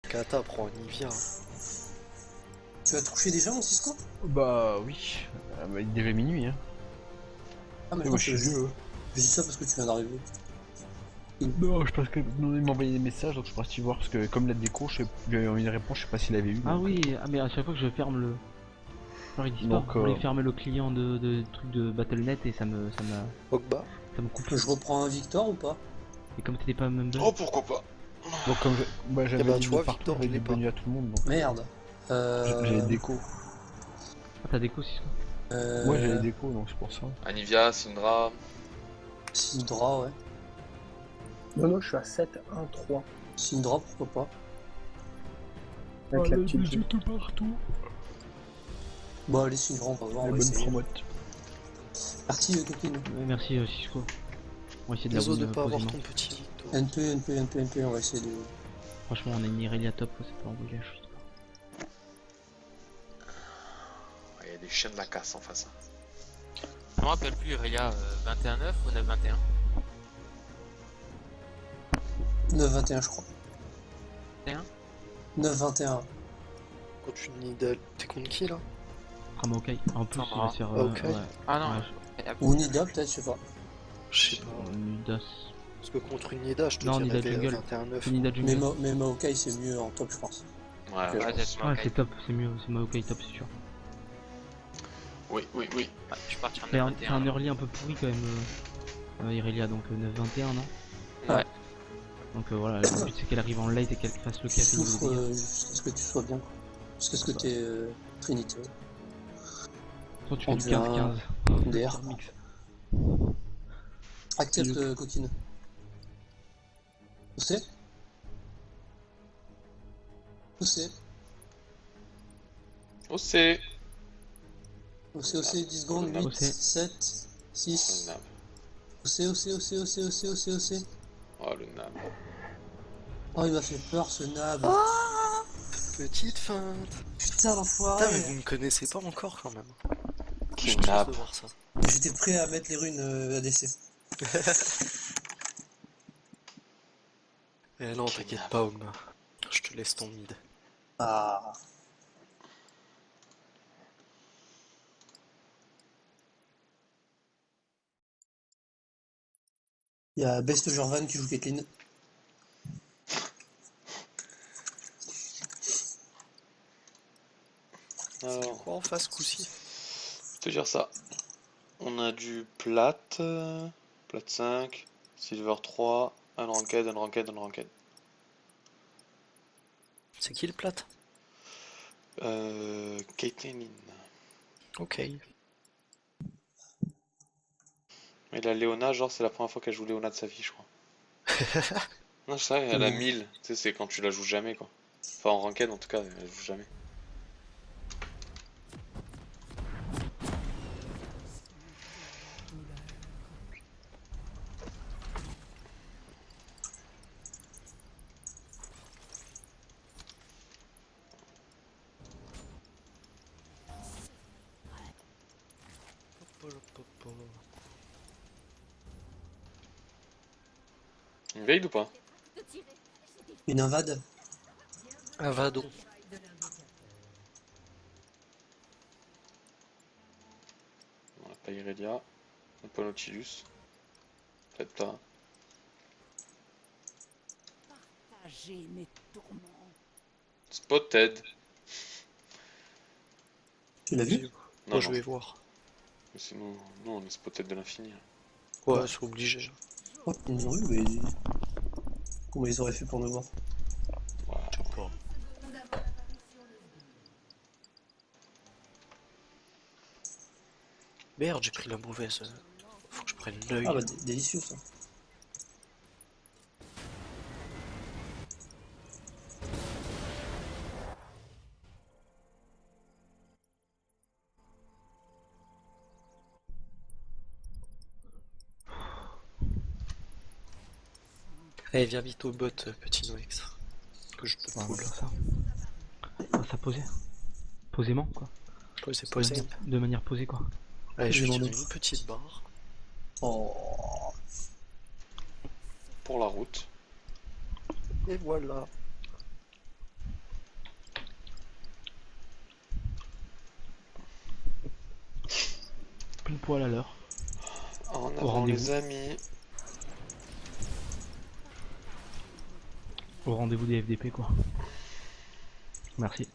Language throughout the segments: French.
Kata, prends un Nivea. Tu as touché déjà mon Cisco? Bah oui, il est déjà minuit hein. Ah mais Et moi je suis vieux. je dis ça parce que tu viens d'arriver. Non, je pense que non, il m'a envoyé des messages donc je suis parti voir parce que comme la déco, je lui avais envoyé une réponse, je sais pas s'il avait eu. Ah donc, oui, ah mais à chaque fois que je ferme le... Genre ils disent Donc, pas, vous voulez fermer le client de truc de Battle.net et ça me Pogba. coupe. Je reprends un Victor ou pas? Et comme t'étais pas member... Oh, pourquoi pas. Donc comme bah, j'avais bah, dit tu vois, partout, Victor, j'avais je l'ai dit pas. bienvenue à tout le monde donc Merde. j'ai les déco. Ah t'as déco Cisco. Moi j'ai les déco donc c'est pour ça. Anivia, Syndra. Syndra, ouais. Non, je suis à 7, 1, 3. Syndra, pourquoi pas? Avec la petite. tout partout. Bon, allez, Syndra, on va voir, on Les va bonnes essayer. promotes. Parti, copine. Merci Cisco. On va essayer de la Désolé de win pas avoir posément. ton petit Victor. NP, on va essayer de... Franchement on a une Irelia top, c'est pas envoyé la chose. Il y a des chiens de la casse en face. Je me rappelle plus, Irelia, 21-9 ou 9-21? 9-21, je crois. 21? 9-21. Contre une Nidal. T'es contre qui là? Ramaokai. En plus Non, il va se faire... ok. ouais. Ah non, Ouais, Ou Nida, peut-être, je sais pas. Je sais pas. Nidas. Parce que contre une Nida, je te Non, dirais Nida Jungle. 21-9. Nida Mais, Jungle. mais Maokai, c'est mieux en top, je pense. Ouais, Ok. je ouais, pense. c'est Ouais ok. c'est top, c'est mieux, c'est Maokai top c'est sûr. Oui. Ouais, je suis parti en C'est 9-21. un early un peu pourri quand même, Irelia, donc 9-21 non? Ouais. Donc voilà, le but c'est qu'elle arrive en late et qu'elle fasse le Tu café niveau souffres dégâts. jusqu'à ce que tu sois bien. Jusqu'à ce que t'aies Trinity. Toi tu fais du on vient- 15-15. DR. Mix. Accepte, coquine. Poussez. Poussez. Oh, c'est. Poussez, 10 secondes, Ah, 8, poussez. 7, Oh, 6. le nab. Poussez. Oh, le nab. Oh, il m'a fait peur ce nab. Petite feinte. Putain, Putain, mais l'enfoiré. vous me connaissez pas encore quand même. Qui Je suis nab. de voir ça. J'étais prêt à mettre les runes ADC. Eh non, t'inquiète pas, Ogma. Je te laisse ton mid. Ah. Il y a Best Jorvan qui joue Caitlyn. Alors, Quoi en face, coup-ci? je vais te dire ça. On a du plate. Plate 5. Silver 3. Un ranked. C'est qui le plate? Caitlyn. Ok. Mais la Léona, genre, c'est la première fois qu'elle joue Léona de sa vie, je crois. Non, je sais, elle a 1000. Tu sais, c'est quand tu la joues jamais, quoi. Enfin, en ranked, en tout cas, elle joue jamais. Une veille ou pas? Une invade. Un vado. On n'a pas Irelia. On n'a pas Nautilus. Peut-être pas. Partager mes tourments. Spotted. Tu l'as vu? Non, Moi, je non. vais voir. Mais sinon, non, on est spotted de l'infini. Ouais, c'est obligé. Oh, ils nous ont eu, mais... Comment ils auraient fait pour nous voir? Voilà. Je sais pas. Merde, j'ai pris la mauvaise. Faut que je prenne l'œil. Ah bah délicieux ça. Allez, viens vite au bot, petit Noex. Que je te On va pull. faire ça. On va ça poser. Posément quoi. Posez, posez. De manière posée quoi. Allez, je vais J'ai tirer mon une petite barre. Oh. Pour la route. Et voilà. poil à l'heure. En Au avant rendez-vous. les amis. Au rendez-vous des FDP quoi. Merci.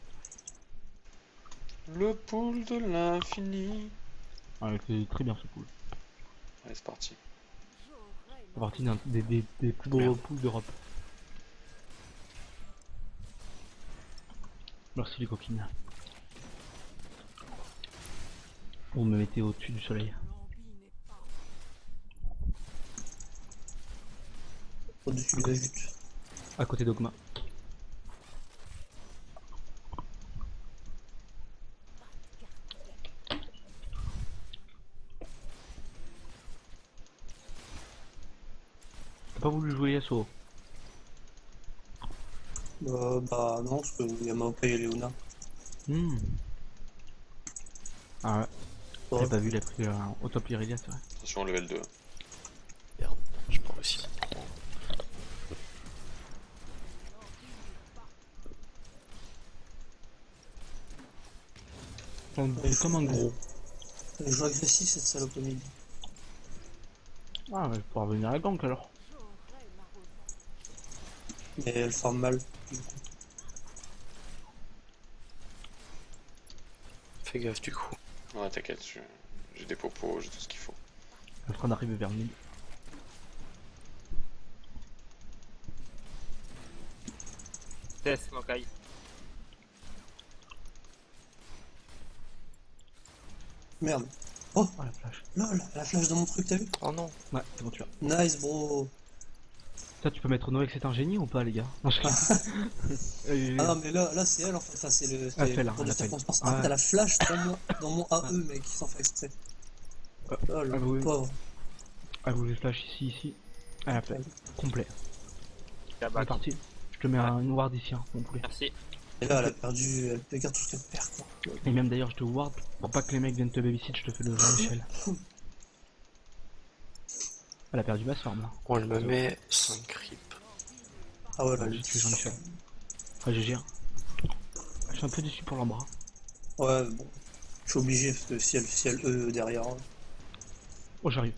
Le pool de l'infini. Ouais, c'est très bien ce pool. Allez, c'est parti. C'est partie des plus beaux Merde. pools d'Europe. Merci les coquines. Vous me mettez au-dessus du soleil. Au-dessus de la jute. À côté d'Ogma. T'as pas voulu jouer Yasuo? Bah non, parce qu'il y a Maokai et Léona. Ah ouais, Ouais. j'ai pas vu, il a pris au top Irelia, c'est vrai. Attention, level 2. Merde, je prends aussi. C'est comme un gros. Elle joue agressif cette salope au mid. Ah ouais, pour revenir à la gank alors. Mais elle farm mal. Du coup. Fais gaffe du coup. Ouais, t'inquiète, j'ai des popos, j'ai tout ce qu'il faut. Elle est en train d'arriver vers le mid. Test, Mokai. Merde. Oh, Oh la flash. lol, la flash de mon truc, t'as vu? Oh non. Ouais, c'est bon, tu l'as. Nice, bro. Ça, tu peux mettre Noé que c'est un génie ou pas, les gars? Non, je rigole. Ah non, mais là c'est elle en fait. Enfin, c'est le. Elle fait là, pour elle le fait. circonstance. Ouais. Ah, t'as la flash dans mon AE, mec, qui s'en fait exprès. Lol, ah oui. pauvre. Ah, vous voulez flash ici. Ah, la flash. Complet. La C'est back. parti. Je te mets une ward ici, hein, mon poulet. Merci. Et là, elle a perdu. Elle perd tout ce qu'elle perd, quoi. Et même d'ailleurs, je te ward pour pas que les mecs viennent te babysit, je te fais le Jean-Michel. Elle a perdu basse forme là. On le met 5 creep. Ah ouais, là, Ouais, je suis Jean-Michel. Ouais, GG. Je suis un peu déçu pour l'embras. Ouais, bon. Je suis obligé, parce que si elle E derrière. Oh, j'arrive.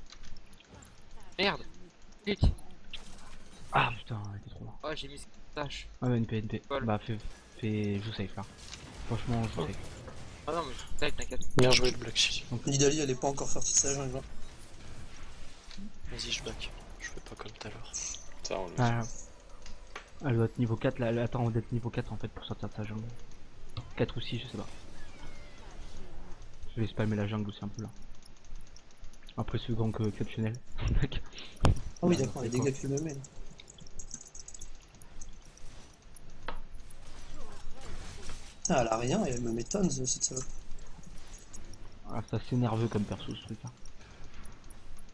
Merde. Clic. Ah putain, elle était trop loin. Oh, j'ai mis tâche. Ah, bah, NP. Paul. Bah, fais. Joue safe là. Franchement, joue safe. Ah non, mais t'inquiète. Bien joué le Black Shield. Nidalee, elle est pas encore sortie de sa jungle. Vas-y, je back. Je fais pas comme tout à l'heure. Ça, on le Ah, elle doit être niveau 4 là. Elle attend d'être niveau 4 en fait pour sortir de sa jungle. 4 ou 6, je sais pas. Je vais spammer la jungle aussi un peu là. Après ce gank exceptionnel. Ah oui, d'accord, les dégâts qu'il me met. Ah, elle a rien et elle me met tons, cette salope. Ah, c'est assez nerveux comme perso ce truc là.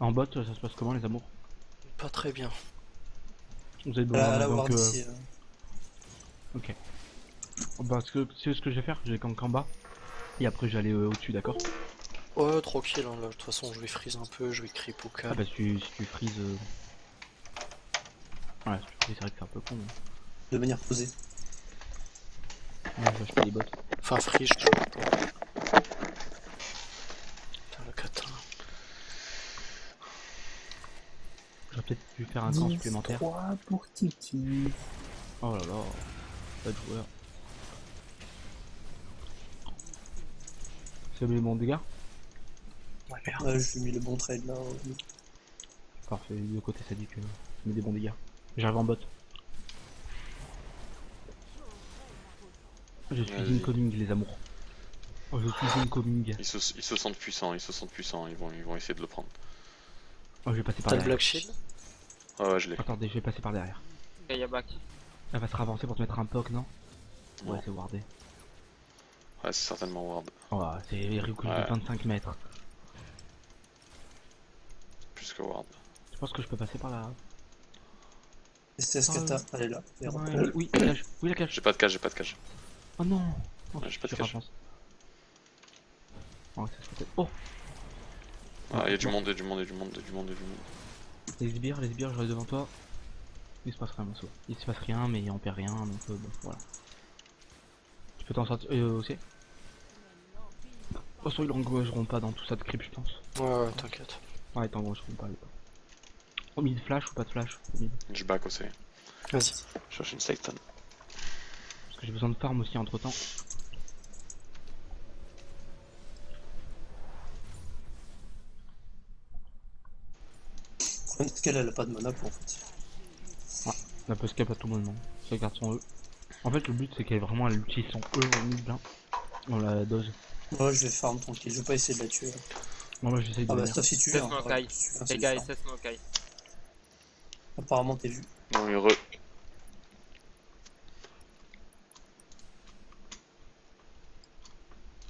En bot, ça se passe comment les amours? Pas très bien. Vous êtes bon, Elle a donc, ward ici. ok. Parce que c'est ce que je vais faire, je vais gank en bas. Et après je vais aller au-dessus, d'accord? Ouais, tranquille, hein, là. De toute façon, je vais freeze un peu, je vais creep au Ah cas. bah si tu freezes... Ouais, si tu freezes, c'est vrai que c'est un peu con. Mais... De manière posée. Ouais, je vais acheter les bots. Enfin, freeze, je dois pas. Putain, le catin. J'aurais peut-être pu faire un camp supplémentaire. 3 pour Tiki. Oh là là, pas de joueur. C'est mis les bons dégâts? Ouais, merde. Ouais, je lui ai mis le bon trade là. Parfait, de côté ça dit que ça met des bons dégâts. J'arrive en bot. Je suis Vas-y. incoming les amours. Oh, je suis incoming. Ils se sentent puissants, ils vont essayer de le prendre. Oh, je vais passer par T'as le derrière. Black Shield? Ouais, je l'ai. Attendez, je vais passer par derrière. Gaïa back. Elle va se ravancer pour te mettre un poke, non? Non. Ouais, c'est wardé. Ouais, c'est certainement ward. Oh, c'est Ryukyu de Ouais. 25 mètres. Plus que ward. Je pense que je peux passer par là. C'est ce que t'as, elle est là. Elle est Ouais, rentrée. oui, la cage. Oui, la cage. J'ai pas de cage, j'ai pas de cage. Oh non. Oh, Ouais, j'ai pas de je cage. ravance. Oh, ça se peut-être. Oh, Ah, y'a du monde, y'a du monde, y'a du monde, y'a du monde, y'a du monde. les sbires, je reste devant toi. Il se passe rien, Masso. Il se passe rien, mais on perd rien, donc bon, voilà. Tu peux t'en sortir aussi. Oh, soit ils l'engouageront pas dans tout ça de creep, je pense. Ouais, t'inquiète. Ouais, attends, gros, je comprends pas. Au mid flash ou pas de flash au mid. Je back aussi. Vas-y. Je cherche une Satan. Parce que j'ai besoin de farm aussi entre temps. Le problème, c'est qu'elle a pas de mana pour en fait. La peut scap à tout moment. Ça garde son E. En fait, le but c'est qu'elle vraiment elle utilise son E au mid là. On la dose. Moi, je vais farm tranquille, je vais pas essayer de la tuer. Là. Moi j'essaye de Ah bah, venir. sauf si tu veux. Cesse hein, mon ouais, Kai. si tu veux, Les c'est gars, le farm. cesse mon Kai. Apparemment, t'es vu. Non, il re.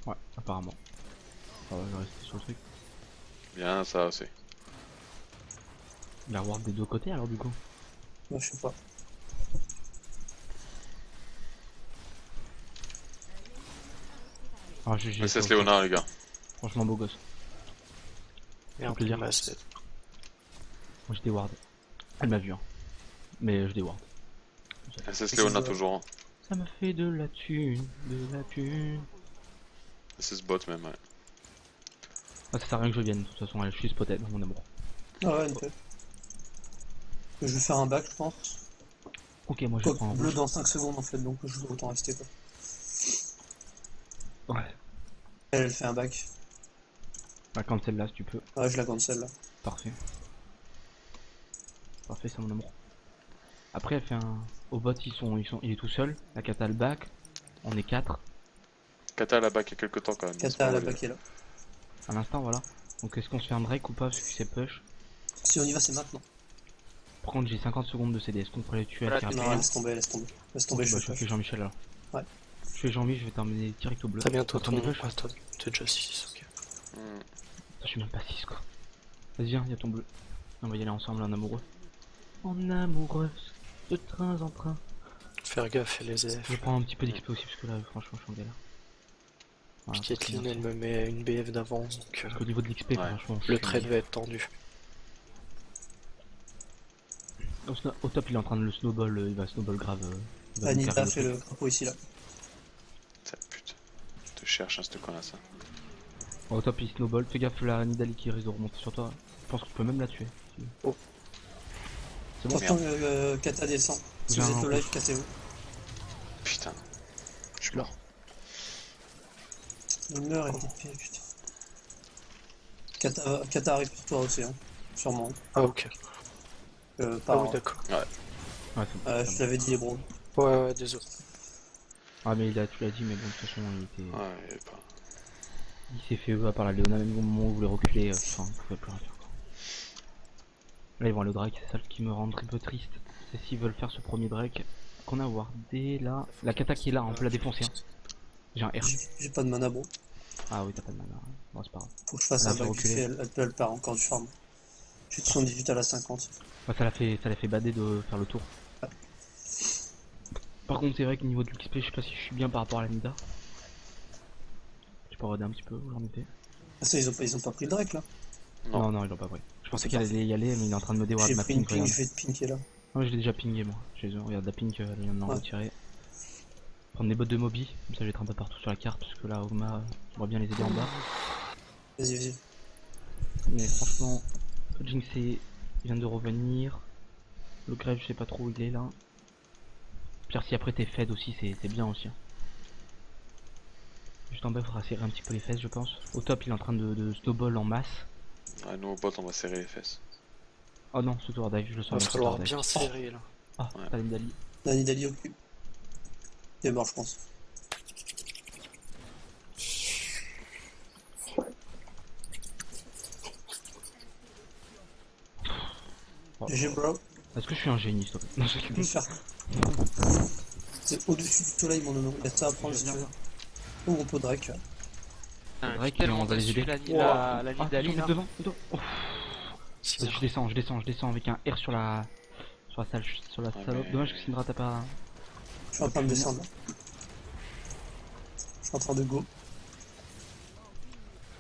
Ouais, apparemment. Ah ouais, je vais rester sur le truc. Bien, ça aussi. Il va avoir des deux côtés alors du coup. Moi, je sais pas. Ah, j'ai SS Léonard, les gars. franchement beau gosse. Merde, plaisir. bah, c'est- Moi je déward. Elle m'a vu hein. Mais je déward. SS Léonard, toujours. Hein. Ça me fait de la thune, de la thune. SS Bot, même, ouais. Ah, ça sert à rien que je vienne, de toute façon, je suis spotted, mon amour. Ah ouais, nickel. Je vais faire un back, je pense. Ok, moi je Quoi, prends un bleu rouge. dans 5 secondes en fait, donc je vais autant rester quoi. Ouais. Elle fait un back. Bah, quand celle-là, si tu peux. Ouais, je la cancel là. Parfait. Parfait, ça mon amour. Après, elle fait un. Au bot, il est tout seul. La Kata le back. On est 4 Kata, elle a back il y a quelques temps quand même. c'est Kata, pas la mal. back est là. à l'instant, voilà. Donc, est-ce qu'on se fait un Drake ou pas? Parce que c'est push. Si on y va, c'est maintenant. Par contre, j'ai 50 secondes de CD. Est-ce qu'on pourrait les tuer Voilà, assez t'es Non, rapidement? laisse tomber, laisse tomber. Laisse tomber, Bah, je je fais fais Jean-Michel alors. Ouais. Je fais Jean-Mi, je vais t'emmener direct au bleu. T'as bientôt Attends, ton. des push. Ah, t'es déjà 6, ok. Hmm. Je suis même pas 6 quoi. Vas-y, viens, y'a ton bleu. On va y aller ensemble en amoureux. En amoureuse, de train en train. Faire gaffe, et les EF. Je prends un petit peu d'XP aussi parce que là, franchement, je suis en galère. Voilà, Puis Caitlyn, elle me met une BF d'avance, donc Parce qu'au niveau de l'XP, Ouais. franchement, je le suis- trade va être tendu. Au top, il est en train de le snowball, il va snowball grave. Il va nous Anita carrer fait le le crapaud ici là. Ça pute. Je te cherche, hein, ce con-là, ça. truc. Au top, il snowball. Fais gaffe, la Nidali qui risque de remonter sur toi. Je pense que tu peux même la tuer. Oh. C'est bon. Attention, Kata descend. Si J'ai vous un êtes au live, push. cassez-vous. Putain. Je suis mort. Il meurt et puis putain. Kata arrive pour toi aussi, hein. Sûrement. Ah, ok. Ah Par... oui, d'accord. Ouais, c'est bon. je te l'avais dit, les bros. Ouais, désolé. Ah, mais tu l'as dit, mais bon, de toute façon, il était. Ouais, il est pas. Il s'est fait eux par la Léona, même au moment où vous voulez reculer. Enfin, vous pouvez plus rien faire quoi. Là, ils vont aller au Drake, c'est ça qui me rend un peu triste. C'est s'ils veulent faire ce premier Drake qu'on a wardé là. La Kata qui est là, on peut la défoncer. Hein. J'ai un R. J'ai pas de mana, bro. Ah oui, t'as pas de mana. Bon, c'est pas grave. Faut que je fasse Elle a un fait back reculer. vite fait, elle perd encore du farm. Je suis de 78 à la 50. Ouais, ça l'a fait bader de faire le tour. Par contre, c'est vrai que niveau de l'XP, je sais pas si je suis bien par rapport à la Nida. Je peux regarder un petit peu où j'en étais. Ah ça, ils ont pas pris le Drake là. Non. Non, ils l'ont pas pris. Je pensais C'est qu'elle parfait. allait y aller, mais il est en train de me déward J'ai ma pris une ping. ping, Regarde. je vais te pinker là. Ouais, je l'ai déjà pingé moi. Chez eux. Regarde la ping, elle vient de m'en Ouais. retirer. Prendre des bottes de Moby, comme ça je vais être un peu partout sur la carte, parce que là, Ogma, j'aimerais bien les aider en bas. Vas-y, vas-y. Mais franchement, Jinx il vient de revenir. Le grève, je sais pas trop où il est là. Pire si après t'es fed aussi, c'est bien aussi. Hein. Juste en bas, il faudra serrer un petit peu les fesses, je pense. Au top, il est en train de snowball en masse. Ouais, nous au bot, on va serrer les fesses. Oh non, ce tour dive, je le Il sens. va bien, ce falloir tour dive. bien serrer là. Ah, Ouais. t'as Nidali. Nani Dali au cul. Il est mort, je pense. Oh. GG, bro. Est-ce que je suis un génie, s'il te plaît? Non, je Tu peux faire. C'est au-dessus du soleil, mon nono. Il y a ça à prendre si tu veux. Ou on peut Drake. là. Putain, Drake, tellement on va les déçu, aider. la Ah, Nidali, là. devant, devant. Oh. Sinon, Je descends avec un R sur la salle, sur la Ouais, salope. mais- Dommage que Syndra t'as pas. Je suis en train de descendre. là. Je suis en train de go.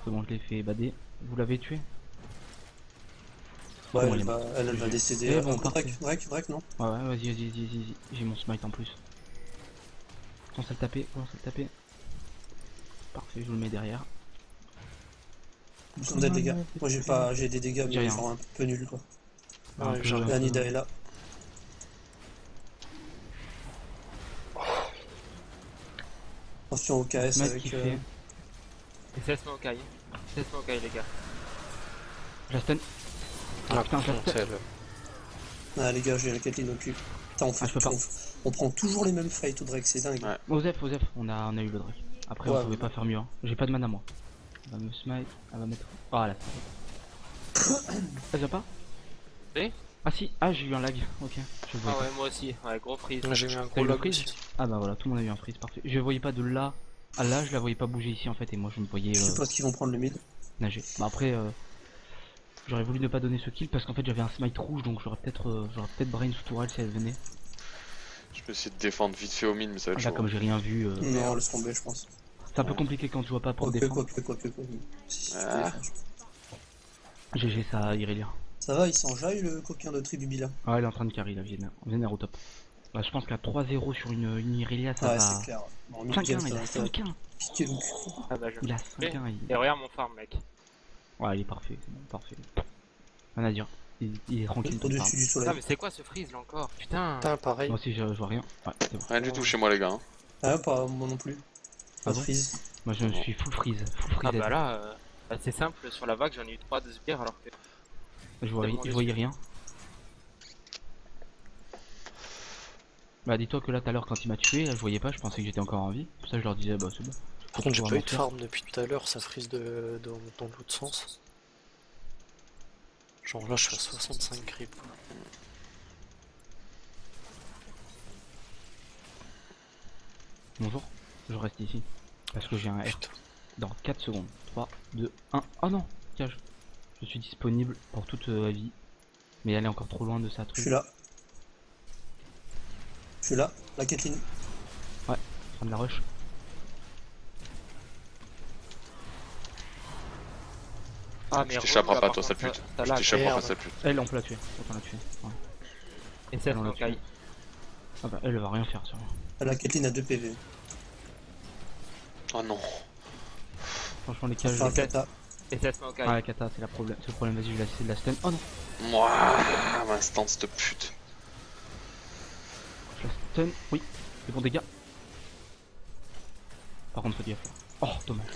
C'est bon, je l'ai fait bader. Vous l'avez tué? Ouais, Bon, elle il est va, elle va GG. décéder. Eh bon, parfait. Drake, non? Ouais, vas-y. J'ai mon smite en plus. Commence à le taper, Parfait, je vous le mets derrière. Ils ont des dégâts. Moi j'ai des dégâts mais J'ai rien. genre un peu nuls quoi. Un Ouais, peu- j'arrive. La Nida est là. Attention au KS Matt avec... qui fait. Et c'est Maokai. C'est Maokai, les gars. Je la stun. Ah putain, je la stun. Ah les gars, j'ai la Kathleen au cul. Putain, Ah, je peux pas. on prend toujours les mêmes fights au Drake, c'est dingue. Ouais. Osef, on a eu le Drake. Après, Ouais, on pouvait ouais. pas faire mieux. Hein. J'ai pas de mana, moi. Elle va me smite, elle va mettre. Ah là. Elle vient pas Si. Ah si, ah j'ai eu un lag. Ok, je vois. Ah ouais, moi aussi. Ouais, gros freeze. J'ai eu un T'as gros eu le lag freeze aussi. Ah bah voilà, tout le monde a eu un freeze, parfait. Je voyais pas de là à là, je la voyais pas bouger ici en fait, et moi je me voyais Je suppose qu'ils vont prendre le mid. nager. Bah après, j'aurais voulu ne pas donner ce kill parce qu'en fait j'avais un smite rouge, donc j'aurais peut-être brain sous tourelle si elle venait. Je peux essayer de défendre vite fait au mid, mais ça va être Là chaud. comme j'ai rien vu, Non, laisse tomber, je pense. c'est un peu compliqué quand tu vois pas pour Quoique, défendre. quoique. Si, tu peux Ah. défendre, je pense. GG ça Irelia. Ça va, il s'enjaille le coquin de Tribu Bila. Ah elle est en train de carry là, Vénère au top. Bah je pense qu'à 3-0 sur une Irelia ça Ouais, va. c'est clair. En mid 5-1, game, il a ça va 5-1. piquer le cul. Ah bah, je Il a Et 5-1, Et regarde mon farm, mec. Ouais il est parfait, c'est bon, parfait. Rien à dire. Il est tranquille. ton farm. Au-dessus du Ah, soleil. mais c'est quoi ce freeze là encore? Putain. Putain, pareil. Moi aussi je vois rien. Ouais, c'est bon. Rien du tout chez moi, les gars. Hein. Ah, pas moi non plus. Pas Ah de bon freeze. Moi je suis full freeze. Ah bah là, c'est simple, sur la vague j'en ai eu 3 de sbires alors que. Je voyais rien. Bah dis-toi que là tout à l'heure quand il m'a tué, là, je voyais pas, je pensais que j'étais encore en vie. Pour ça je leur disais bah c'est bon. Par contre, j'ai On va pas eu de mentir. farm depuis tout à l'heure, ça frise dans l'autre sens. Genre là, je suis à 65 creep. Quoi. Bonjour, je reste ici. Parce que j'ai un R Putain. dans 4 secondes. 3, 2, 1. Oh non, cage. Je suis disponible pour toute vie. Mais elle est encore trop loin de sa Je truc. suis là. Je suis là. La Kathleen. En train de la rush. Ah, Tu t'échapperas là, pas, par toi, sale contre, pute. t'as Tu lag. t'échapperas pas, merde. sale pute. Elle, on peut la tuer. Autant la tuer. Ouais. Et c'est On l'a Maokai. tué. Ah bah elle va rien faire sur moi. La Kathleen a 2 PV. Oh non. Franchement les cages. Enfin, Kata. Et c'est Maokai. Ah la kata c'est le problème, vas-y je vais essayer de la stun. Oh non, Mouah, ma stance de pute. je la stun, oui, des bons dégâts. Par contre faut gaffe là. Oh dommage.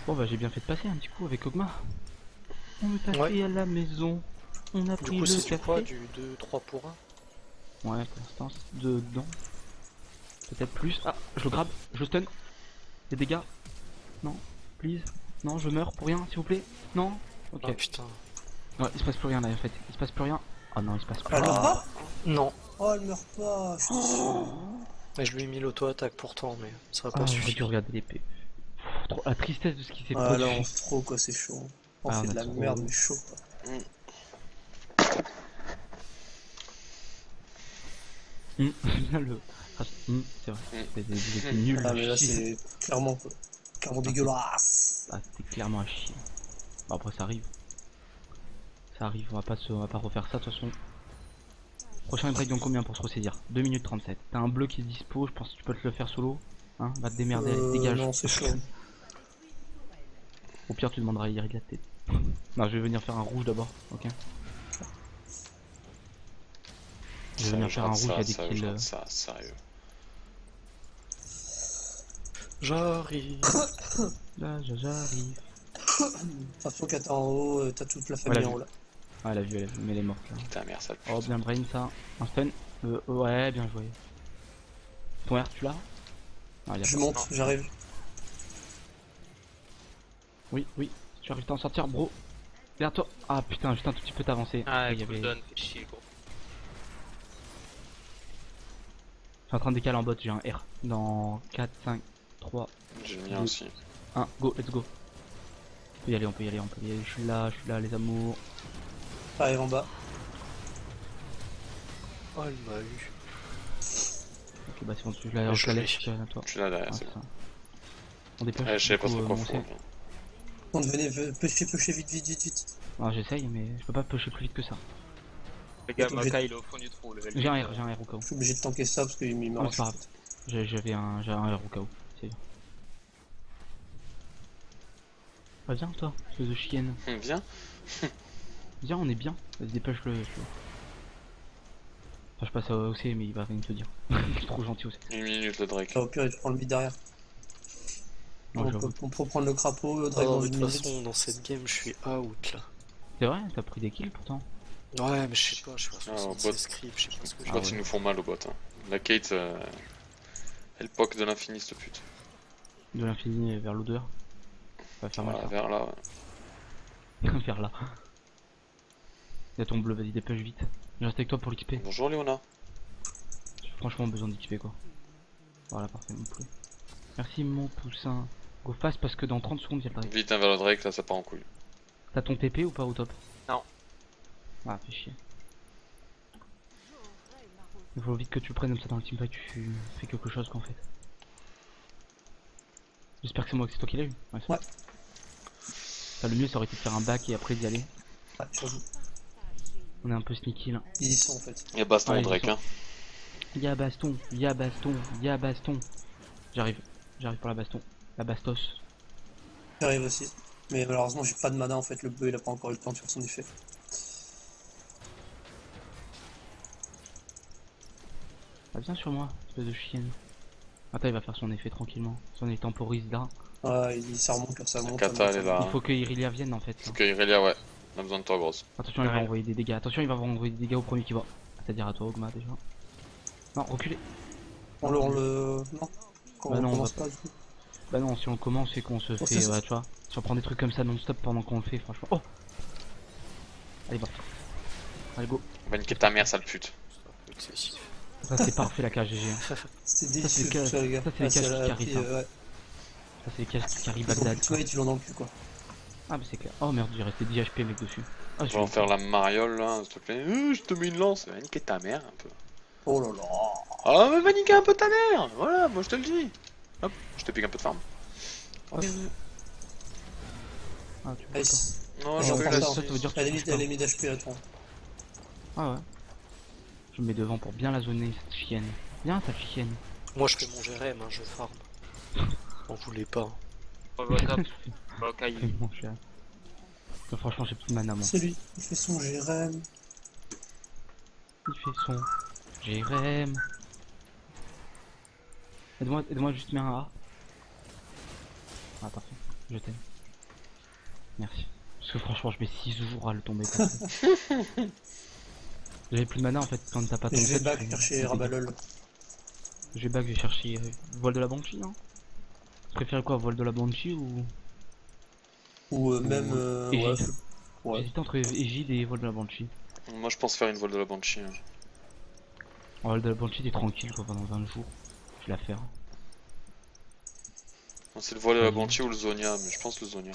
Bon bah j'ai bien fait de passer un petit coup avec Ogma. On est passé Ouais. à la maison, on a Du pris coup, le c'est du quoi? café. Du 2-3 pour 1? Ouais pour l'instant c'est dedans. Peut-être plus. Ah je le grabe, je stun. Des dégâts. Non, please. Non je meurs pour rien s'il vous plaît. Non. Ok. Oh putain. Ouais il se passe plus rien là en fait. Il se passe plus rien. Ah non il se passe plus Elle rien. meurt pas? Non. Oh, elle meurt pas. Je suis sûr. Mais je lui ai mis l'auto-attaque pourtant, mais ça va Ah, pas j'aurais dû suffire. regarder l'épée. Trop la tristesse de ce qui s'est Ah là, produit. on fait trop quoi, c'est chaud. On Ah, fait on de a la trop- merde, mais chaud quoi. Le... Ah, c'est vrai. C'était nul. Ah, mais là, à chier. c'est clairement quoi. Clairement dégueulasse. Ah, c'était clairement à chier. Bon, après, ça arrive. Ça arrive, on va pas refaire ça de toute façon. Prochain break donc combien pour se ressaisir? 2 minutes 37. T'as un bleu qui est dispo, je pense que tu peux te le faire solo. Hein, va te démerder, allez, dégage. Non, c'est chaud. Au pire, tu demanderas à Irid la tête. Non, je vais venir faire un rouge d'abord, ok? Je vais venir faire un rouge, il y a des kills. Je rate ça, sérieux. J'arrive. Là, j'arrive. Attention, Kata en haut, t'as toute la famille Voilà. en haut là. Ah, elle a vu, mais elle est morte là. Putain, merde, sale pute. Oh, bien brain ça. Un stun. Ouais, bien joué. Ton R, tu l'as? Ah, il y a Je pas. monte, j'arrive. Oui, oui. Tu arrives à t'en sortir, bro. Derrière toi. Ah putain, juste un tout petit peu t'avancer. Ah, il y avait... cooldown, fait chier, gros. Je suis en train de décaler en bot, j'ai un R. Dans 4, 5, 3, J'ai le mien aussi. 1, go, let's go. On peut y aller, on peut y aller, on peut y aller. Je suis là, les amours. Ça arrive en bas. Oh, elle m'a eu. Ok, bah c'est bon, je la Je l'ai. laisse à toi. Je suis là derrière, Ah, c'est c'est bon. ça. On dépêche. Ouais, je savais du pas coup, trop quoi mon foutre. C. On venez, pêcher vite. Ah, j'essaye, mais je peux pas pusher plus vite que ça. Le gars, T'es obligé Maokai, il est au fond du trou, level. J'ai un R au cas où. Je suis obligé de tanker ça parce qu'il me Non, marche. c'est pas grave. J'ai un R au cas où. C'est bien. Ah viens toi, espèce de chienne. Viens. Viens, on est bien. Vas-y, dépêche-le. Enfin, je passe à OC, mais il va rien te dire. Il est trop gentil OC. 1 minute le Drake. Au pire, il prend le mid derrière. Non, j'avoue. On peut prendre le crapaud, le Ah Drake non, dans mais une de toute minute. façon, dans cette game, je suis out là. C'est vrai, t'as pris des kills pourtant. Ouais, mais je sais pas, je suis à Ah, au 76 creep, je sais pas ce que Les j'ai. bots ils nous font mal aux bots. Hein. La Kate, elle poke de l'infini cette pute. De l'infini vers l'odeur. Ça va faire mal. Voilà, vers là. Ouais. Vers là. Y'a ton bleu, vas-y, dépêche vite. Je reste avec toi pour l'XP. Bonjour Léona. J'ai franchement besoin d'XP quoi. Voilà, parfait, mon poulet. Merci mon poussin. Go fast parce que dans 30 secondes, il y a le Drake. Vite, hein, vers le Drake, là ça part en couille. T'as ton TP ou pas au top? Non. Ah, fais chier. Il faut vite que tu prennes comme ça dans le teamfight, tu fais quelque chose qu'en fait. J'espère que c'est moi, que c'est toi qui l'as eu. Ouais. Ouais. Enfin, le mieux ça aurait été de faire un back et après d'y aller. Ouais, j'avoue. On est un peu sneaky là. Ils y sont en fait. Il y a baston Ouais, au Drake, ils sont- hein. Y'a baston, y'a baston, y'a baston. J'arrive pour la baston. La bastos. J'arrive aussi. Mais malheureusement, j'ai pas de mana en fait. Le bleu, il a pas encore eu le temps de faire son effet. Ah, viens sur moi, espèce de chienne. Attends, il va faire son effet tranquillement. Si on est temporise là. Ouais, ça remonte là, ça La monte. Kata, ça elle est monte. là. Il faut que Irelia vienne en fait. Faut que Irelia, ouais. On a besoin de toi, grosse. Attention, il va envoyer des dégâts. Attention, il va envoyer des dégâts au premier qui va. C'est-à-dire à toi, Ogma déjà. Non, reculez. On le. Non. Quand Bah on non, on commence va pas, du coup. Bah non, si on commence et qu'on se c'est fait, ça. tu vois, si on prend des trucs comme ça non-stop pendant qu'on le fait, franchement. Oh. Allez, bah. Allez, go. Va niquer ta mère, sale pute. Excessif. Ça c'est parfait la cage GG. Hein. C'était Ça, c'est délicieux les tout ça, les gars. ça, c'est les Ah, cages ça qui a carrient, pris, ça. ouais. Ça c'est les cages qui carry Ils ont Bagdad. ultimate, ils l'ont dans le cul quoi. Ah, bah c'est clair. Oh merde, j'ai resté 10 HP mec dessus. Ah, On va en faire la mariole là, s'il te plaît. Je te mets une lance. Va niquer ta mère un peu. Oh là là. Ah, mais va niquer un peu ta mère. Voilà, moi je te le dis. Hop, je te pique un peu de farm. Ah, tu vois pas. Nice. Non, J'ai j'ai encore pas eu la ça. ça veut dire que Elle est tu mid, touches elle est mid HP à toi. Ah ouais. Je me mets devant pour bien la zoner cette chienne. Viens cette chienne. Moi, je fais mon GRM, hein, je farm. On voulait pas. On va au top. On va au C'est caillou. mon cher. Non, franchement j'ai plus de mana moi. C'est lui, il fait son GRM. Il fait son GRM. Aide-moi juste mets un A. Ah parfait, je t'aime. Merci. Parce que franchement je mets 6 jours à le tomber. comme ça. J'avais plus de mana en fait quand t'as pas ton Et je vais set, back tu fais- chercher Rabalol. Je vais back, je vais chercher voile de la Banshee non. Tu préfères quoi, voile de la Banshee ou... Ou même. Ouais. Égide. Ouais. J'hésite entre Égide et voile de la Banshee. Moi je pense faire une voile de la Banshee. Hein. Voile de la Banshee t'es tranquille quoi pendant 20 jours. Je vais la faire. Non, c'est le voile de la Banshee ou le Zonia, mais je pense le Zonia.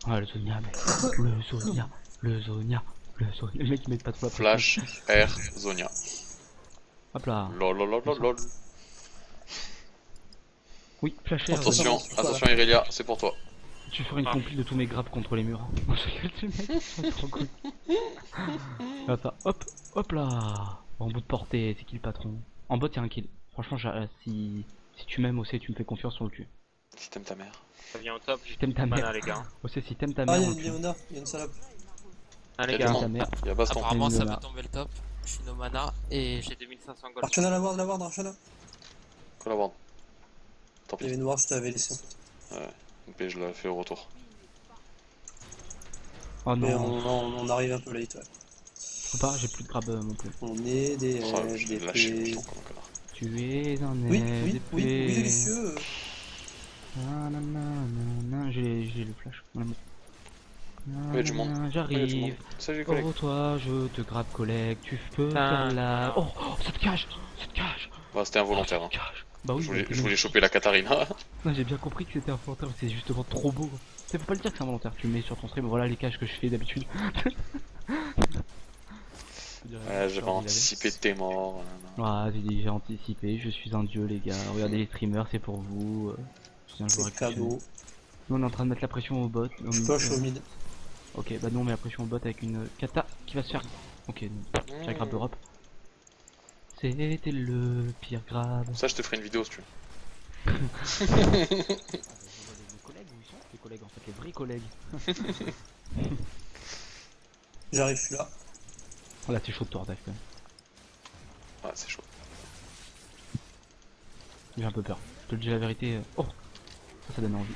Ah le Zonia mec. Le Zonia. Le Zonia. Le Zonia. Le mec il met pas trop la Flash, R, Zonia. Hop là. Lol lol lol lol lol. Oui, flash air, Attention, Zonia. attention Irelia, c'est pour toi. Tu feras une compile de tous mes grappes contre les murs. Moi je rigole, ce mec, c'est trop cool. Attends, hop, hop là. En bout de portée, c'est qui le patron? En bot y'a un kill. Franchement, si tu m'aimes aussi, tu me fais confiance sur le cul. Si t'aimes ta mère. Ça vient au top, j'ai T'aimes ta mana mère. les gars. Aussi, si t'aimes ta Ah, mère, il y a on une le tue. Léona, il y a une salope. Ah les Il y a gars, du ta monde. mère. Il y a baston. apparemment ça Léona. va tomber le top. Je suis no mana et j'ai 2500 gold. Archana, la ward, Archana. Quoi la ward? Tant Il y avait pis. une ward, je t'avais laissé. Mais je l'ai fait au retour. Oh Mais non, on arrive un peu late, ouais. faut pas, j'ai plus de grab non plus. On est des. Oh, je l'ai lâché, des- putain, comme un connard. Tu es un Oui, épée. oui, délicieux. Nanana, j'ai le flash. Il y a du monde. Nanana, Il y a du monde. J'arrive. Salut collègue. Oh toi, je te grappe collègue, tu peux Ah, faire la... non. Oh, ça te cache. Bah c'était involontaire. Hein. Bah oui, Je voulais choper la Katarina. Non, j'ai bien compris que c'était involontaire, mais c'est justement trop beau. Tu faut pas le dire que c'est involontaire, tu le mets sur ton stream, voilà les caches que je fais d'habitude. Ouais, j'avais anticipé tes morts. Ah, j'ai anticipé, je suis un dieu les gars. Regardez les streamers, c'est pour vous. Je suis un joueur C'est cadeau. exceptionnel. Nous on est en train de mettre la pression au bot. au Je mid. push au mid. Ok, bah nous on met la pression au bot avec une kata qui va se faire. Ok, pire grab d'Europe. C'était le pire grab. Ça je te ferai une vidéo si tu veux. collègues en fait, les vrais collègues. J'arrive, je suis là. Oh là, c'est chaud de toi, Dave, quand même. Ouais, c'est chaud. J'ai un peu peur. Je te le dis la vérité. Oh, ça donne envie.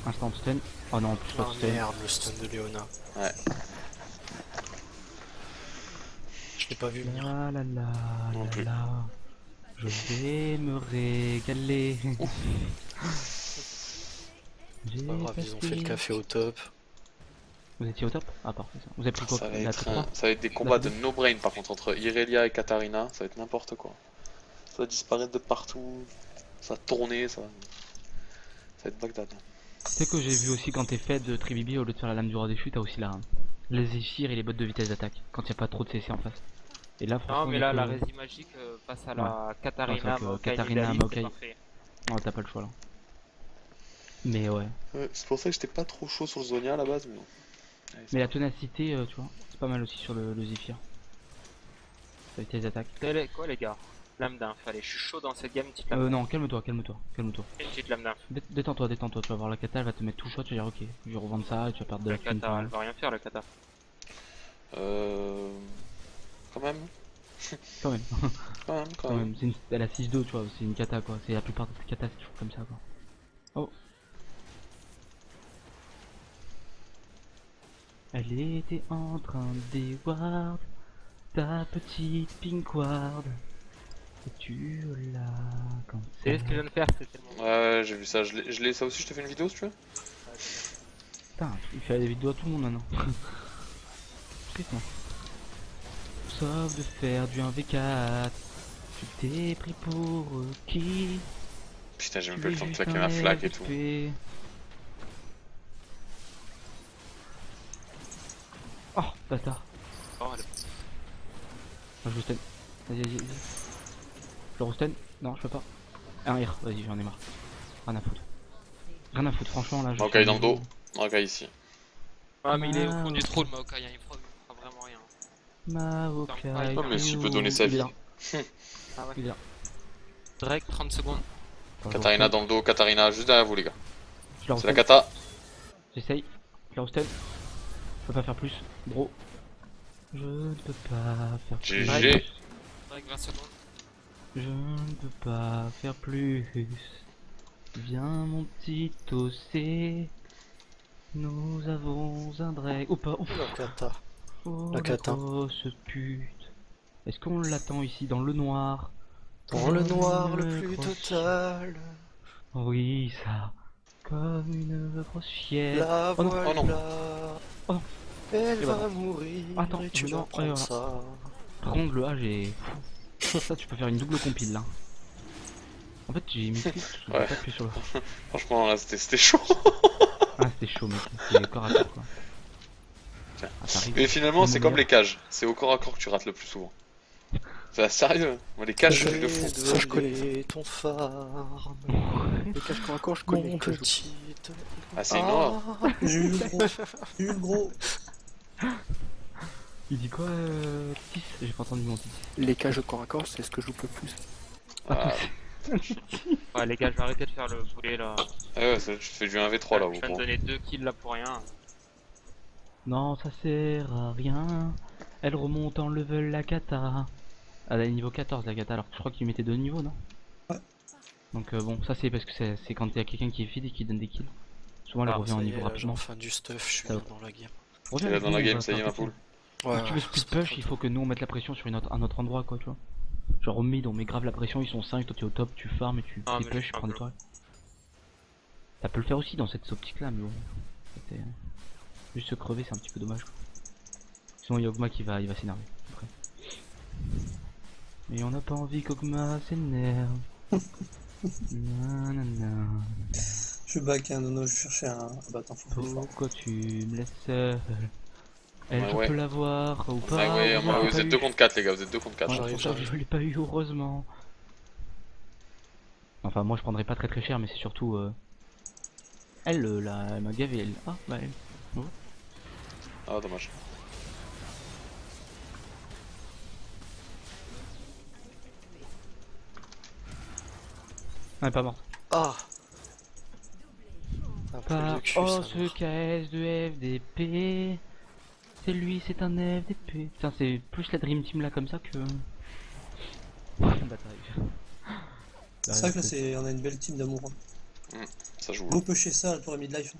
Instant stun. Oh non, en plus pas Oh de stun. merde, le stun de Léona. Ouais. Je l'ai pas vu venir. La la la Non la plus. la. Je vais me régaler. C'est pas grave, ils ont fait le café au top. Vous étiez au top? Ah parfait ça. Vous avez pris quoi? Ça va, La être, T3? ça va être des combats de no brain par contre entre Irelia et Katarina, ça va être n'importe quoi. Ça va disparaître de partout, ça va tourner, ça va être Bagdad. Tu sais que j'ai vu aussi quand t'es fed de Tribibi, au lieu de faire la lame du roi des chutes, t'as aussi les zéphyrs et les bottes de vitesse d'attaque, quand y a pas trop de CC en face. Et là franchement... Non, mais vu là, que- la rési magique passe à la Katarina, Ouais, c'est vrai que Maokai, Katarina, Nidalee, Maokai. c'est parfait. Ouais, t'as pas le choix là. Mais ouais. Ouais, c'est pour ça que j'étais pas trop chaud sur le Zonia à la base, mais bon. Allez, c'est Mais la ténacité, tu vois, c'est pas mal aussi sur le zéphyr. La vitesse d'attaque. Quoi les gars? Lame d'inf, allez, je suis chaud dans cette game, une petite lame Non, calme-toi, calme-toi, calme-toi. Une petite lame d'inf. Détends-toi, détends-toi, tu vas voir la kata, elle va te mettre tout shot, tu vas dire ok, je vais revendre ça et tu vas perdre de La la thune. kata, elle va rien faire la kata. Quand même, Quand même, quand même, quand quand même. même. Elle a 6-2, tu vois, c'est une kata quoi. C'est la plupart des katas, c'est toujours comme ça quoi. Oh. Elle était en train de ward ta petite pink ward. Et tu l'as quand C'est ce que je viens de faire, c'est tellement... Ouais, j'ai vu ça, je l'ai, ça aussi je te fais une vidéo si tu veux. Putain, il fait des vidéos à tout le monde maintenant. Triste, non? Sauf de faire du 1v4. Tu t'es pris pour qui? Putain, j'ai même Tu pas eu es le temps de juste claquer un ma flaque et tout. LP. Oh, bâtard. Oh, elle est- Moi je vous stun. Vas-y, vas-y, vas-y. Je le stun. Non, je peux pas. Un R, vas-y, j'en ai marre. Rien à foutre. Rien à foutre, franchement là. Je Maokai suis dans le dos, Maokai ici. Ah, mais il est au fond du trou le Maokai, hein, il fera vraiment rien. Maokai. Oh, mais s'il peut donner sa Il est vie. là. Ah ouais. Il est là. Drake, 30 secondes. Attends, je Katarina le dans le dos, Katarina juste derrière vous les gars. stun. Je le C'est la stun. kata. J'essaye. Je le stun. Je peux pas faire plus. Bro. Je ne peux pas faire plus. GG. Drake, 20 secondes. Je ne peux pas faire plus. Viens mon petit OC. Nous avons un Drake. Oh pas. Ouf. La kata. Oh La la cata. grosse pute. Est-ce qu'on l'attend ici dans le noir? Dans le noir le Une plus grosse- total. Oui ça. Comme une grosse chienne. La Oh non. voilà. Oh non. Oh non. Elle Et va voilà. mourir. Attends, et tu mais vas non, prendre ouais, ça. Par contre le A j'ai... Ça tu peux faire une double compile là. En fait j'ai mis clic, je Ouais. pas appuyé sur le... Franchement là c'était chaud. Ah c'était chaud mec, c'était corps à corps quoi. Tiens. Ah, t'arrives. Mais finalement c'est Mon comme meilleur. les cages, c'est au corps à corps que tu rates le plus souvent. C'est sérieux, moi les cages je suis de fou. Ça je connais ton phare. Les caches corps à corps, je connais. Mon que je- petit. Ah c'est une horreur. J'ai eu le gros. J'ai eu le gros. Il dit quoi Tis? J'ai pas entendu mon Tis. Les cages corps à corps, c'est ce que je joue le plus. Ah, Ouais, les gars, je vais arrêter de faire le poulet là. ouais, je fais du 1v3 là Je viens de gros. donner 2 kills là pour rien. Non, ça sert à rien. Elle remonte en level la kata. Elle est niveau 14 la kata, alors que je crois qu'il mettait 2 niveaux, non? Ouais. Donc bon, ça c'est parce que c'est quand il y a quelqu'un qui est feed et qui donne des kills. Souvent elle Ah, revient Ça au y niveau est, rapidement. j'en fin du stuff, je suis Ça là va. dans la game. Reviens Elle est avec dans nous, la on game, va ça y est faire ma un poule. Ouais, Si tu veux split push, il faut que nous on mette la pression sur un autre endroit quoi, tu vois. Genre au mid on met grave la pression, ils sont 5, toi t'es au top, tu farmes et tu Ah, split mais push, je tu prends des peux. toiles. Ça peut le faire aussi dans cette optique là, mais bon. C'était- Juste se crever c'est un petit peu dommage quoi. Sinon Yogma il va s'énerver après. Et on n'a pas envie qu'Ogma s'énerve. Nanana. Je suis back, hein, non, je cherchais un battant fou. Pourquoi tu me laisses seul? Elle, Ouais, je ouais. peux l'avoir ou pas? Ah ouais, heureusement, je l'ai vous pas êtes eu. 2 contre 4 les gars, vous êtes 2 contre 4. Ouais, J'arrive, c'est pour ça que j'arrive. je l'ai pas eu heureusement. Enfin moi je prendrais pas très cher mais c'est surtout elle là elle m'a gavé elle. Ah bah elle. Ah dommage. Elle est pas morte. Ah. Un peu Pas de cul, oh ça ce marche. KS de FDP. C'est lui, c'est un FDP. Putain, c'est plus la Dream Team là comme ça que. Bataille. C'est vrai que là, on a une belle team d'amour. Hein. Ça joue. Go pusher ça à la tour mid-life.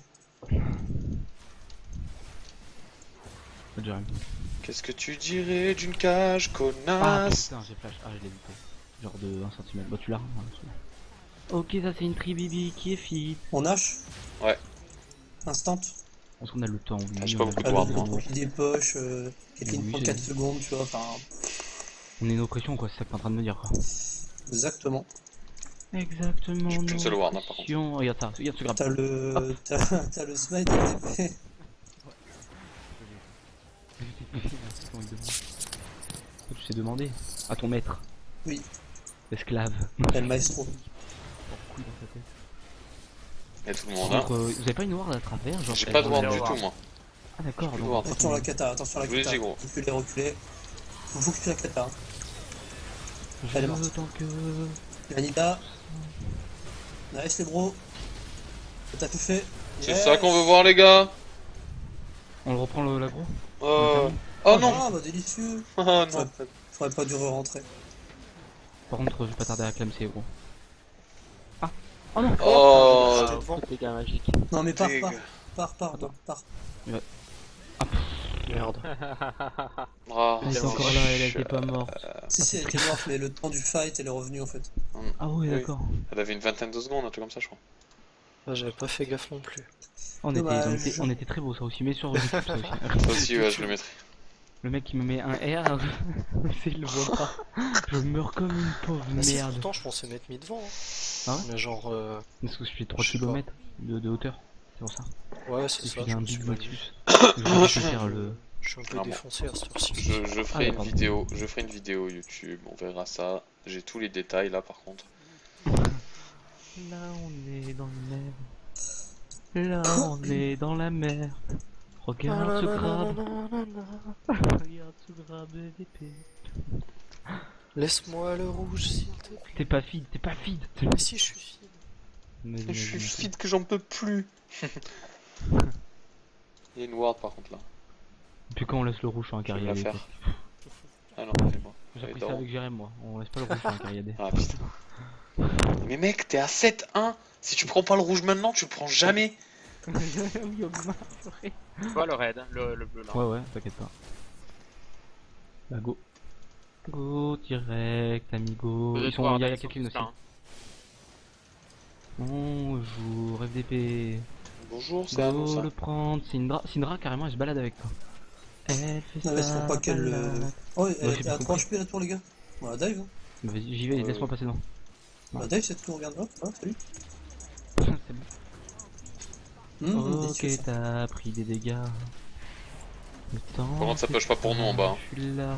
Qu'est-ce que tu dirais d'une cage, Ah connasse? putain, j'ai flash. Ah, je l'ai loupé. Genre de 1 cm. Bah, tu l'as. Ok, ça c'est une tribibi qui est fit. On hache. Ouais. Instant. Est-ce qu'on a le temps? Oui, Ah, j'ai pas beaucoup de Avec ward, moi. des poches, Kathleen Oui, prend j'ai 4 vu. secondes, tu vois, enfin, On est nos pressions quoi, c'est ça que t'es en train de me dire quoi. exactement. Exactement. J'ai qu'une nos seule ward, hein, par contre. pressions. Regarde ça, regarde ce grab. T'as le smite et le TP. Tu sais demander à ton maître. Oui. Esclave. Et le maestro. Couille dans sa tête. Y'a tout le monde, hein. Vous avez pas une ward à travers genre J'ai pas de ward Ouais, du ouais. tout, moi. Ah d'accord, plus donc- de ward. Attention à la kata, attention à la Je vous l'ai kata. dit, gros. Reculez, reculez. Faut focus la kata. Hein. Je Elle est morte. veux tant que... Lanida. Nice les bros. T'as tout fait. C'est Yes. ça qu'on veut voir, les gars. On le reprend l'agro. Oh, oh non. Ah bah délicieux. Oh non. Faudrait pas dû re-rentrer. Par contre, je vais pas tarder à clamser gros. Ah. Oh non. Oh. J'étais devant. Les gars magiques. Non mais pars, Dégueu. pars. Merde. Ah, Elle est c'est encore là, elle moche. était pas morte. Si, elle était morte, mais le temps du fight, elle est revenue en fait. Ah ouais, Oui. d'accord. Elle avait une vingtaine de secondes, un truc comme ça, je crois. Ah, j'avais pas fait gaffe non plus. Dommage. On était très beau ça aussi, mais sur YouTube ça aussi. Ça aussi, ouais, je le mettrai. Le mec qui me met un R, il le voit pas. Je meurs comme une pauvre Ah, si, merde. pourtant, je pensais m'être mis devant. Hein. Ah ouais Mais genre, Parce que je fais 3 Je sais pas. km de hauteur. C'est pour ça. ouais, c'est Il ça. fait Je un me suis big mal Nexus. vu. Je vais faire le. Je suis un peu Ah bon. défoncé à cette heure-ci. Je ferai Ah, une pardon. vidéo, je ferai une vidéo YouTube, on verra ça. J'ai tous les détails là par contre. Là on est dans le mer. Là on est dans la mer. Regarde ce crabe. Regarde ce crabe d'épée. Laisse-moi le rouge, s'il te plaît. T'es pas feed, t'es pas feed. Mais si, je suis fine. Je suis fit que j'en peux plus. Il y a une ward par contre là. Puis quand on laisse le rouge sur un Je vais la carrière. faire. Ah non, c'est moi. J'ai appris ça avec Jérém moi. On laisse pas le rouge sur un carrière. Ah putain. Mais mec, t'es à 7-1. Si tu prends pas le rouge maintenant, tu le prends jamais. Oui, Toi le raid, le bleu là. ouais, ouais, t'inquiète pas. Bah, go. Go direct, amigo. Ils sont, il y a quelqu'un aussi. Bonjour, FDP. Bonjour, c'est à nous Go ça. le prendre. Syndra, carrément, elle se balade avec toi. Elle fait Non mais ça. c'est pas qu'elle. balade. Oh, j'ai elle est bien à 3 HP la tour les gars. On la dive. Hein. Bah, vas-y, j'y vais, laisse-moi passer devant. On la dive cette tour, regarde. Hop, hop, salut. C'est bon. Ok, Délicieux, ça. t'as pris des dégâts. Le temps. Par contre, ça push pas pour nous en bas. Hein. Je suis là.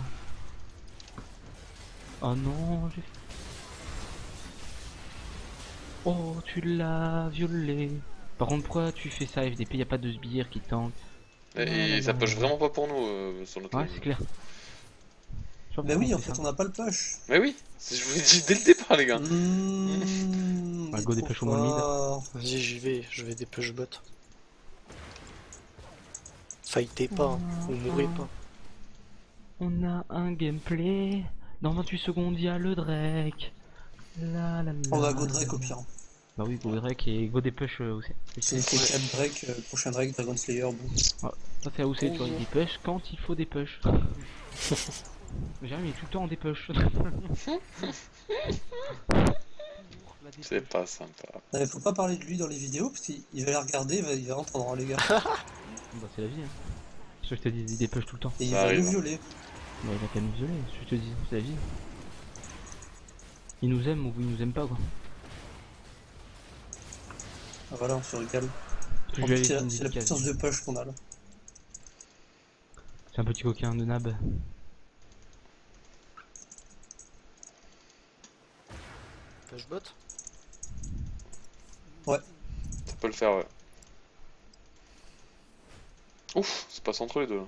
Oh non, j'ai. Oh, tu l'as violé. Par contre, pourquoi tu fais ça, FDP? Y'a pas de sbires qui tank. Et ça push vraiment pas pour nous sur notre Ouais, ligne. c'est clair. Je sais pas Bah pourquoi oui, on en fait fait, ça. on n'a pas le push. Mais oui, je vous l'ai dit dès le départ les gars. Mmh, Go il est dépêche trop au moins mid. fort. Vas-y, j'y vais. Je vais des push bot. Fightez pas, hein. Vous mourrez pas. On a un gameplay. Dans 28 secondes, y'a le Drake. La, la, la. On va go Drake au pire. Bah oui, go Drake et go des push aussi. C'est 4 Drake, prochain Drake, Dragon Slayer, bon. Ça c'est à où c'est, tu vois, des push quand il faut des push. Jérémy il est tout le temps en des push. C'est pas sympa. Non, mais faut pas parler de lui dans les vidéos parce qu'il va les regarder, il va rentrer dans les gars. Bah c'est la vie hein. Ce que je te dis, il des push tout le temps. Et il Ça va arrive, nous hein. violer. Bah il va pas nous violer, ce que je te dis, c'est la vie. Il nous aime ou il nous aime pas quoi. Ah, voilà, on se régale. Je En lui plus, avais fait une c'est la dédicace. puissance de push qu'on a là. C'est un petit coquin de nab. Push bot. Ça peut le faire, ouais. Ouf, c'est passé entre les deux là.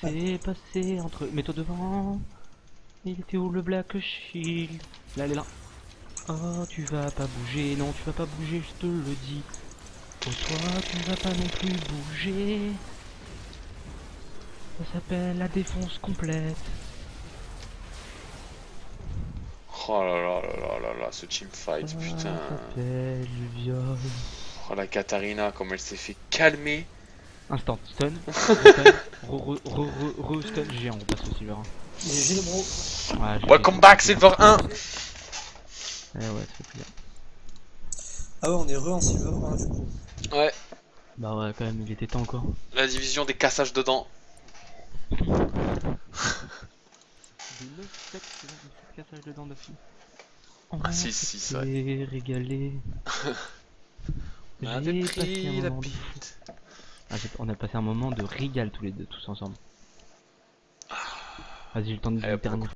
C'est passé entre. Mets-toi devant. Il était où le Black Shield? Là, elle est là. Oh, tu vas pas bouger, non, tu vas pas bouger, je te le dis. Oh, toi, tu vas pas non plus bouger. Ça s'appelle la défonce complète. Oh là là là là là là, ce teamfight, putain. Ça s'appelle le viol. Oh la Katarina, comme elle s'est fait calmer. Instant stun, re-stun géant, on passe au silver 1. GG le bro. Ouais, Welcome back, Silver 1! Eh ouais, ça fait plaisir. Ah ouais, on est en silver 1 du coup. Ouais, Bah ouais, quand même, il était temps quoi. la division des cassages de dents. Des 9 7 cassages de dents d'affilée. Ah si, si, c'est vrai. J'ai régalé. On avait J'ai passé pris un la moment de fou. pite. Ah, on a passé un moment de régal tous les deux, tous ensemble. Vas-y, j'ai le temps de Allez, hop, dernière.